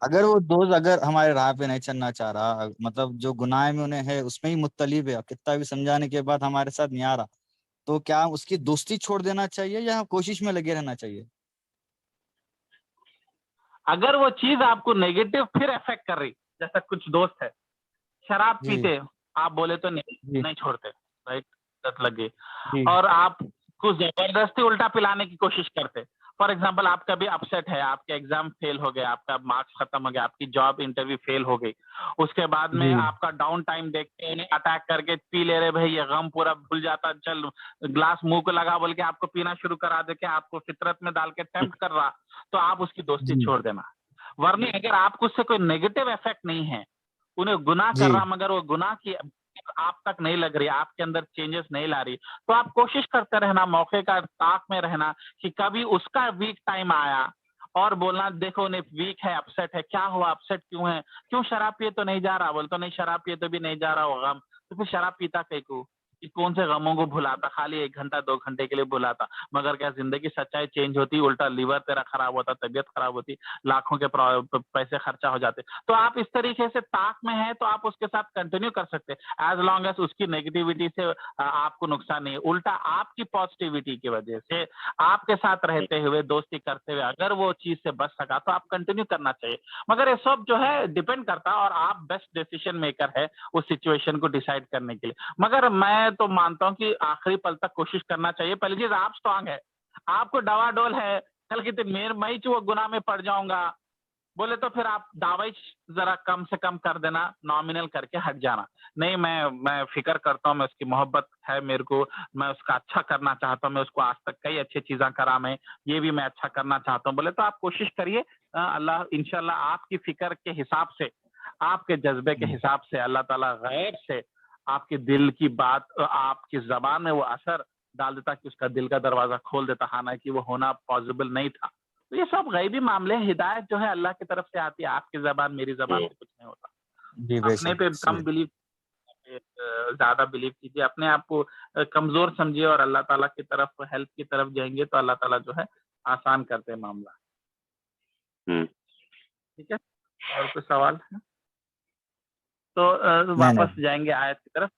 F: अगर वो दोस्त अगर हमारे राह पे नहीं चलना चाह रहा, मतलब जो गुनाह में उन्हें है उसमें ही मुत्तलिब है, कितना भी समझाने के बाद हमारे साथ नहीं आ रहा, तो क्या उसकी दोस्ती छोड़ देना चाहिए या कोशिश में लगे रहना चाहिए?
B: अगर वो चीज आपको नेगेटिव फिर इफेक्ट कर रही, जैसा कुछ दोस्त है शराब पीते, आप बोले तो नहीं छोड़ते, राइट, लत लगे, और आप कुछ जबरदस्ती उल्टा पिलाने की कोशिश करते, फॉर एग्जाम्पल आपका भी अपसेट है, आपके एग्जाम फेल हो गए, आपका मार्क्स खत्म हो गया, आपकी जॉब इंटरव्यू फेल हो गई, उसके बाद में आपका डाउन टाइम देख के उन्हें अटैक करके पी ले रहे, भाई ये गम पूरा भूल जाता, चल ग्लास मुंह को लगा बोल के आपको पीना शुरू करा दे के आपको फितरत में डाल के टेम्प्ट कर रहा, तो आप उसकी दोस्ती छोड़ देना। वरना अगर आपको उससे कोई नेगेटिव इफेक्ट नहीं है, उन्हें गुनाह कर रहा मगर वो गुनाह की आप तक नहीं लग रही, आपके अंदर चेंजेस नहीं ला रही, तो आप कोशिश करते रहना, मौके का ताक में रहना कि कभी उसका वीक टाइम आया और बोलना देखो नहीं वीक है, अपसेट है, क्या हुआ, अपसेट क्यों है, क्यों शराब पिए तो नहीं जा रहा, बोल तो नहीं शराब पिए तो भी नहीं जा रहा वो गम, तो फिर शराब पीता कहीं को कि कौन से गमों को भुलाता, खाली 1 घंटा 2 घंटे के लिए भुलाता, मगर क्या जिंदगी सच्चाई चेंज होती, उल्टा लीवर तेरा खराब होता, तबीयत खराब होती, लाखों के पैसे खर्चा हो जाते। तो आप इस तरीके से ताक में है तो आप उसके साथ कंटिन्यू कर सकते हैं एज लॉन्ग एज उसकी नेगेटिविटी से आपको नुकसान नहीं है, उल्टा आपकी पॉजिटिविटी की वजह से आपके साथ रहते हुए दोस्ती करते हुए अगर वो चीज से बच सका तो आप कंटिन्यू करना चाहिए। मगर ये सब जो है डिपेंड करता और आप बेस्ट डिसीजन मेकर है उस सिचुएशन को डिसाइड करने के लिए। मगर मैं तो मानता हूं कि आखिरी पल तक कोशिश करना चाहिए। पहली चीज आप स्ट्रांग है, आपको डवाडोल है, कल के दिन मैं वो गुनाह में पड़ जाऊंगा बोले तो फिर आप दावा जरा कम से कम कर देना, नॉमिनल करके हट जाना, नहीं मैं फिक्र करता हूँ, मैं उसकी मोहब्बत है मेरे को, मैं उसका अच्छा करना चाहता हूँ, मैं उसको आज तक कई अच्छी चीजें करा, मैं ये भी मैं अच्छा करना चाहता हूँ बोले तो आप कोशिश करिए, अल्लाह इंशाल्लाह आपकी फिक्र के हिसाब से, आपके जज्बे के हिसाब से अल्लाह ताला गैब से आपके दिल की बात आपकी जबान में वो असर डाल देता कि उसका दिल का दरवाजा खोल देता, हालांकि वो होना पॉसिबल नहीं था। तो ये सब गैबी मामले हैं, हिदायत जो है अल्लाह की तरफ से आती है, आपकी जबान मेरी जबान से कुछ नहीं होता। अपने पे कम बिलीव, ज्यादा बिलीव कीजिए, अपने आप को कमजोर समझिए और अल्लाह ताला की तरफ हेल्प की तरफ जाएंगे तो अल्लाह ताला जो है आसान करते हैं मामला। ठीक है, और कोई सवाल है तो वापस जाएंगे आयत की तरफ।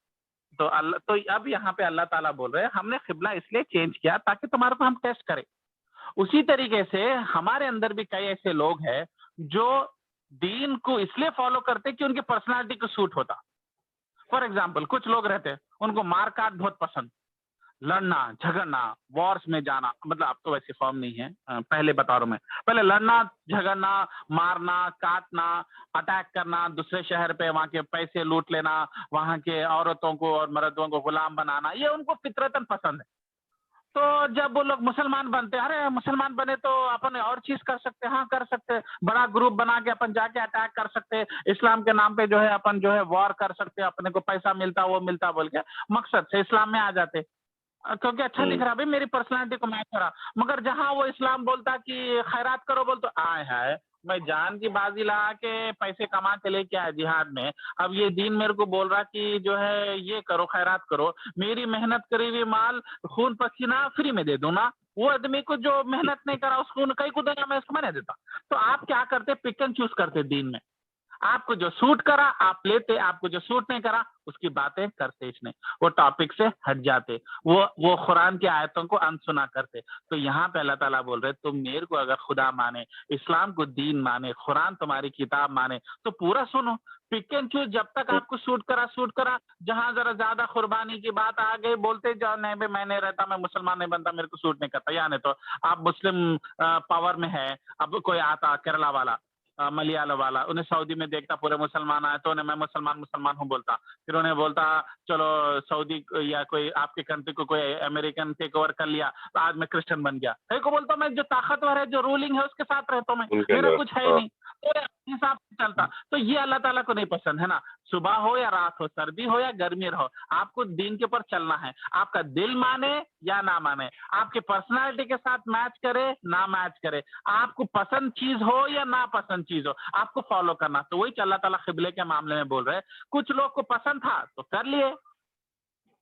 B: तो अल्लाह तो अब यहाँ पे अल्लाह ताला बोल रहे हैं हमने किबला इसलिए चेंज किया ताकि तुम्हारे को हम टेस्ट करें। उसी तरीके से हमारे अंदर भी कई ऐसे लोग हैं जो दीन को इसलिए फॉलो करते कि उनकी पर्सनालिटी को सूट होता। फॉर एग्जाम्पल कुछ लोग रहते हैं उनको मार काट बहुत पसंद, लड़ना झगड़ना, वॉर्स में जाना, मतलब अब तो वैसे फॉर्म नहीं है, पहले बता रहा हूं मैं, पहले लड़ना झगड़ना मारना काटना अटैक करना, दूसरे शहर पे वहां के पैसे लूट लेना, वहां के औरतों को और मर्दों को गुलाम बनाना, ये उनको फितरतन पसंद है। तो जब वो लोग मुसलमान बनते हैं, अरे मुसलमान बने तो अपन और चीज कर सकते हैं, हाँ कर सकते हैं, बड़ा ग्रुप बना के अपन जाके अटैक कर सकते हैं, इस्लाम के नाम पे जो है अपन जो है वॉर कर सकते हैं, अपने को पैसा मिलता वो मिलता बोल के मकसद से इस्लाम में आ जाते, क्योंकि अच्छा दिख रहा भाई मेरी पर्सनालिटी को मैच करा। मगर जहां वो इस्लाम बोलता कि खैरात करो बोल तो आए है मैं जान की बाजी लगा के पैसे कमा के लेके आया जिहाद में, अब ये दीन मेरे को बोल रहा कि जो है ये करो खैरात करो, मेरी मेहनत करी हुई माल खून पसीना फ्री में दे दूं ना, वो आदमी को जो मेहनत नहीं करा उस खून कहीं को देगा मैं उसको मैं नहीं देता। तो आप क्या करते, पिक एंड चूज करते दीन में, आपको जो सूट करा आप लेते, आपको जो सूट नहीं करा उसकी बातें करते इसने, वो टॉपिक से हट जाते, वो कुरान की आयतों को अनसुना करते। तो यहाँ पे अल्लाह ताला बोल रहे तुम मेरे को अगर खुदा माने, इस्लाम को दीन माने, कुरान तुम्हारी किताब माने तो पूरा सुनो, पिक एंड चूज, जब तक आपको सूट करा, जहां जरा ज्यादा कुर्बानी की बात आ गई बोलते जाओ नहीं भाई मैं नहीं रहता, मैं मुसलमान नहीं बनता, मेरे को सूट नहीं करता, यानी तो आप मुस्लिम पावर में है। अब कोई आता केरला वाला मलयालम वाला, उन्हें सऊदी में देखता पूरे मुसलमान आए तो उन्हें मैं मुसलमान हूँ बोलता, फिर उन्हें बोलता चलो सऊदी या कोई आपके कंट्री को कोई अमेरिकन टेक ओवर कर लिया तो आज मैं क्रिश्चियन बन गया, को बोलता मैं जो ताकतवर है जो रूलिंग है उसके साथ रहता हूँ, मैं मेरा कुछ है ही नहीं, तो हिसाब से चलता। तो ये अल्लाह ताला को नहीं पसंद है ना, सुबह हो या रात हो, सर्दी हो या गर्मी हो, आपको दीन के ऊपर चलना है, आपका दिल माने या ना माने, आपके पर्सनालिटी के साथ मैच करे ना मैच करे, आपको पसंद चीज हो या ना पसंद चीज हो, आपको फॉलो करना। तो वही अल्लाह ताला किबले के मामले में बोल रहे, कुछ लोग को पसंद था तो कर लिए,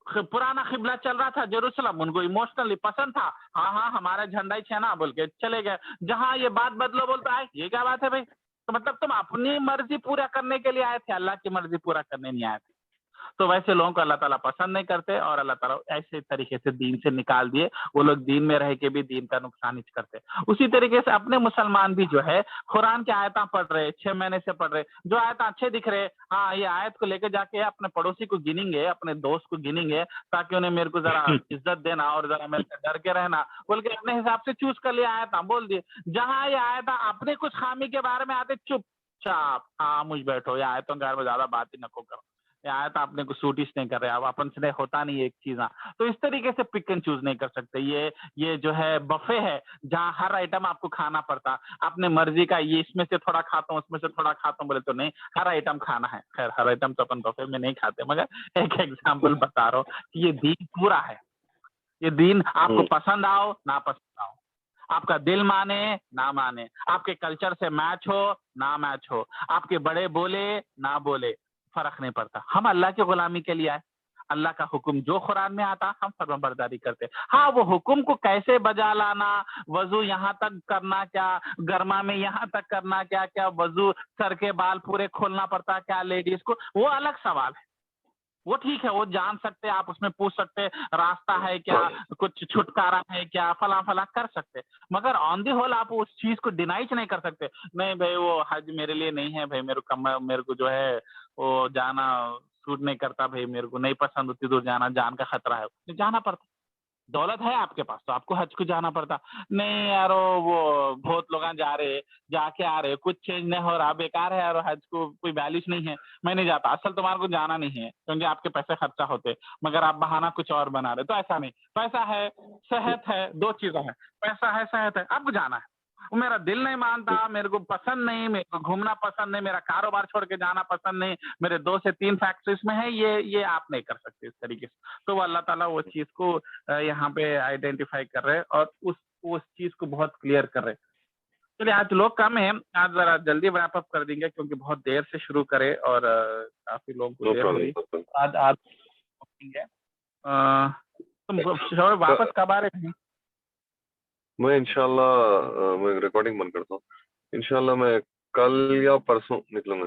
B: पुराना किबला चल रहा था जेरूसलम, उनको इमोशनली पसंद था, हाँ हमारा झंडा ही छेना बोल के चले गए, जहां ये बात बदलो बोलता है ये क्या बात है भाई, तो मतलब तुम अपनी मर्जी पूरा करने के लिए आए थे, अल्लाह की मर्जी पूरा करने नहीं आए थे। تو ویسے لوگوں کو اللہ تعالیٰ پسند نہیں کرتے, اور اللہ تعالیٰ ایسے طریقے سے دین سے نکال دیے, وہ لوگ دین میں رہ کے بھی دین کا نقصان ہی کرتے. اسی طریقے سے اپنے مسلمان بھی جو ہے قرآن کی آیتاں پڑھ رہے, 6 مہینے سے پڑھ رہے, جو آیتاں اچھے دکھ رہے, ہاں یہ آیت کو لے کے جا کے اپنے پڑوسی کو گنیں گے, اپنے دوست کو گنیں گے, تاکہ انہیں میرے کو ذرا عزت دینا اور ذرا میرے سے ڈر کے رہنا, بول کے اپنے حساب سے چوز کر لیا آیتاں بول دیے. جہاں یہ آیتاں اپنے کچھ خامی کے بارے میں آتے, چپ چاپ خاموش بیٹھو, یہ آیتوں کے بارے میں زیادہ بات ہی نہ کرو, یہ آیت اپنے کو سوٹ اس نہیں کر رہے, اب اپن سے ہوتا نہیں ایک چیز. تو اس طریقے سے پک اینڈ چوز نہیں کر سکتے. یہ جو ہے بفے ہے, جہاں ہر آئٹم آپ کو کھانا پڑتا, اپنے مرضی کا, یہ اس میں سے تھوڑا کھاتا ہوں اس میں سے تھوڑا کھاتا ہوں بولے تو نہیں, ہر آئٹم کھانا ہے. خیر ہر آئٹم تو اپن بفے میں نہیں کھاتے, مگر ایک ایگزامپل بتا رہا ہوں کہ یہ دین پورا ہے. یہ دین آپ کو پسند آؤ نہ پسند آؤ, آپ کا دل مانے نہ مانے, آپ کے کلچر سے میچ ہو نہ میچ ہو, آپ کے بڑے بولے نہ بولے, فرق نہیں پڑتا. ہم اللہ کی غلامی کے لیے آئے, اللہ کا حکم جو قرآن میں آتا ہم فرمان برداری کرتے. ہاں وہ حکم کو کیسے بجا لانا, وضو یہاں تک کرنا کیا, گرما میں یہاں تک کرنا کیا, کیا وضو سر کے بال پورے کھولنا پڑتا کیا لیڈیز کو, وہ الگ سوال ہے. وہ ٹھیک ہے, وہ جان سکتے, آپ اس میں پوچھ سکتے راستہ ہے کیا, کچھ چھٹکارا ہے کیا, فلاں فلاں کر سکتے, مگر آن دی ہول آپ اس چیز کو ڈینائی نہیں کر سکتے. نہیں بھائی وہ حج میرے لیے نہیں ہے, بھائی میرے کو جو ہے وہ جانا سوٹ نہیں کرتا, بھائی میرے کو نہیں پسند اتنی دور جانا, جان کا خطرہ ہے, جانا پڑتا. دولت ہے آپ کے پاس تو آپ کو حج کو جانا پڑتا. نہیں یار وہ بہت لوگ جا رہے, جا کے آ رہے, کچھ چینج نہیں ہو رہا, بیکار ہے یار, حج کو کوئی ویلیو نہیں ہے, میں نہیں جاتا. اصل تمہارے کو جانا نہیں ہے کیونکہ آپ کے پیسے خرچہ ہوتے, مگر آپ بہانہ کچھ اور بنا رہے. تو ایسا نہیں, پیسہ ہے صحت ہے, دو چیزیں ہیں, پیسہ ہے صحت ہے, آپ کو جانا ہے. میرا دل نہیں مانتا, میرے کو پسند نہیں, میرے کو گھومنا پسند نہیں, میرا کاروبار چھوڑ کے جانا پسند نہیں, میرے 2 سے 3 فیکٹریز میں ہے, یہ آپ نہیں کر سکتے اس طریقے سے. تو وہ اللہ تعالیٰ وہ چیز کو یہاں پہ آئیڈینٹیفائی کر رہے اور اس چیز کو بہت کلیئر کر رہے. چلیے آج لوگ کم ہیں, آج ذرا جلدی ریپ اپ کر دیں گے کیونکہ بہت دیر سے شروع کرے اور کافی لوگوں کو دیر ہوئی. آج تم واپس کب آ رہے ہیں؟
G: میں انشاءاللہ میں ریکارڈنگ بند کرتا ہوں, انشاءاللہ میں کل یا پرسوں نکلوں گا.